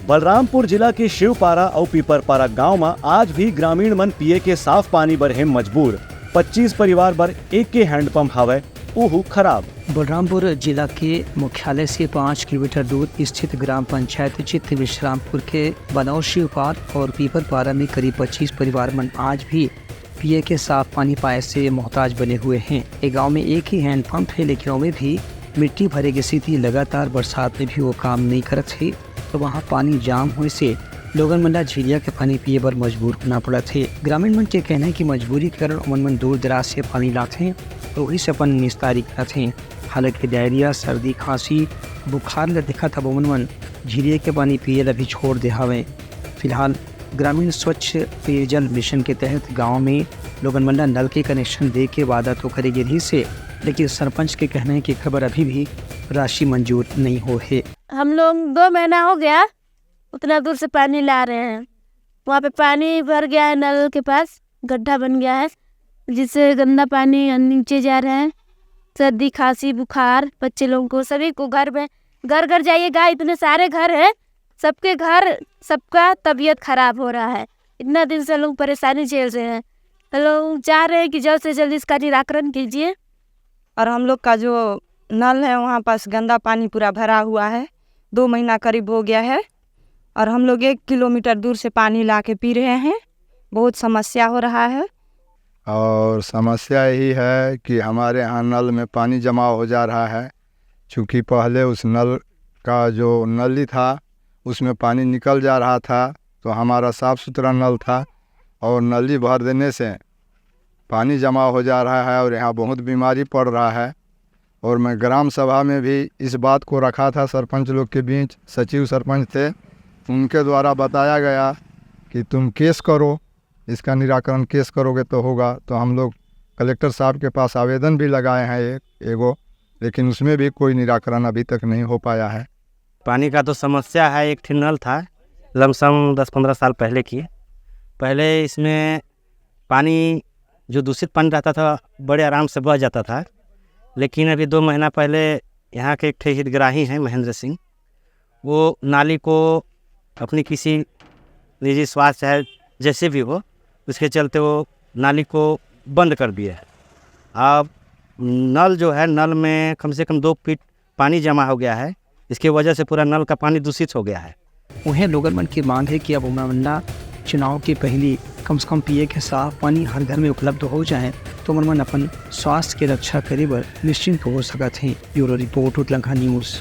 बलरामपुर जिला के शिवपारा और पीपरपारा गांव में आज भी ग्रामीण मन पिए के साफ पानी बर है मजबूर। 25 परिवार बर एक के हैंडपंप हवे ओहू खराब। बलरामपुर जिला के मुख्यालय से 5 किलोमीटर दूर स्थित ग्राम पंचायत चित्त विश्रामपुर के बनौर शिवपार और पीपरपारा में करीब 25 परिवार मन आज भी पिए के साफ पानी पाए से मोहताज बने हुए हैं। एक गांव में एक ही हैंडपंप है, लेकिन में भी मिट्टी भरे की स्थिति लगातार बरसात में भी वो काम नहीं करत है, तो वहाँ पानी जाम होने से लोगन मन झीलिया के पानी पिए बर मजबूर होना पड़ा थे। ग्रामीण मन के कहना है कि मजबूरी के कारण उमन मन दूर दराज से पानी लाते हैं और वही से अपन निस्तारी करते हैं। हालांकि डायरिया, सर्दी, खांसी, बुखार ल दिखा था उमन मन झीलिया के पानी पिए ला भी छोड़ दे हवे। फिलहाल ग्रामीण स्वच्छ पेयजल मिशन के तहत गाँव में लोगन मन नल के कनेक्शन दे के वादा तो करेगी रही से, लेकिन सरपंच के कहने की खबर अभी भी राशि मंजूर नहीं हो है। हम लोग 2 महीना हो गया उतना दूर से पानी ला रहे हैं। वहाँ पे पानी भर गया है, नल के पास गड्ढा बन गया है जिससे गंदा पानी नीचे जा रहा है। सर्दी, खांसी, बुखार बच्चे लोगों को सभी को घर में घर घर जाइएगा, इतने सारे घर हैं, सबके घर सबका तबीयत खराब हो रहा है। इतना दिन से लोग परेशानी झेल रहे हैं। लोग चाह रहे हैं कि जल्द से जल्द इसका निराकरण कीजिए। और हम लोग का जो नल है वहाँ पास गंदा पानी पूरा भरा हुआ है, 2 महीना करीब हो गया है और हम लोग 1 किलोमीटर दूर से पानी ला के पी रहे हैं। बहुत समस्या हो रहा है। और समस्या यही है कि हमारे यहाँ नल में पानी जमा हो जा रहा है, क्योंकि पहले उस नल का जो नली था उसमें पानी निकल जा रहा था, तो हमारा साफ़ सुथरा नल था और नली भर देने से पानी जमा हो जा रहा है और यहाँ बहुत बीमारी पड़ रहा है। और मैं ग्राम सभा में भी इस बात को रखा था, सरपंच लोग के बीच सचिव सरपंच थे, उनके द्वारा बताया गया कि तुम केस करो, इसका निराकरण केस करोगे तो होगा। तो हम लोग कलेक्टर साहब के पास आवेदन भी लगाए हैं एगो, लेकिन उसमें भी कोई निराकरण अभी तक नहीं हो पाया है। पानी का तो समस्या है। एक ठे नल था लमसम 10-15 साल पहले की। पहले इसमें पानी जो दूषित पानी रहता था बड़े आराम से बह जाता था, लेकिन अभी 2 महीना पहले यहाँ के एक ठे हितग्राही हैं महेंद्र सिंह, वो नाली को अपनी किसी निजी स्वार्थ चाहे जैसे भी हो, उसके चलते वो नाली को बंद कर दिए। अब नल जो है, नल में कम से कम 2 फीट पानी जमा हो गया है, इसकी वजह से पूरा नल का पानी दूषित हो गया है। उन्हें लोगन मन की मांग है कि अब उमरमंडा चुनाव के पहले कम से कम पिए के साफ पानी हर घर में उपलब्ध हो जाए, तो मन अपन स्वास्थ्य की रक्षा करे बर निश्चिंत हो सकते हैं। Bureau report, Uttarakhand news.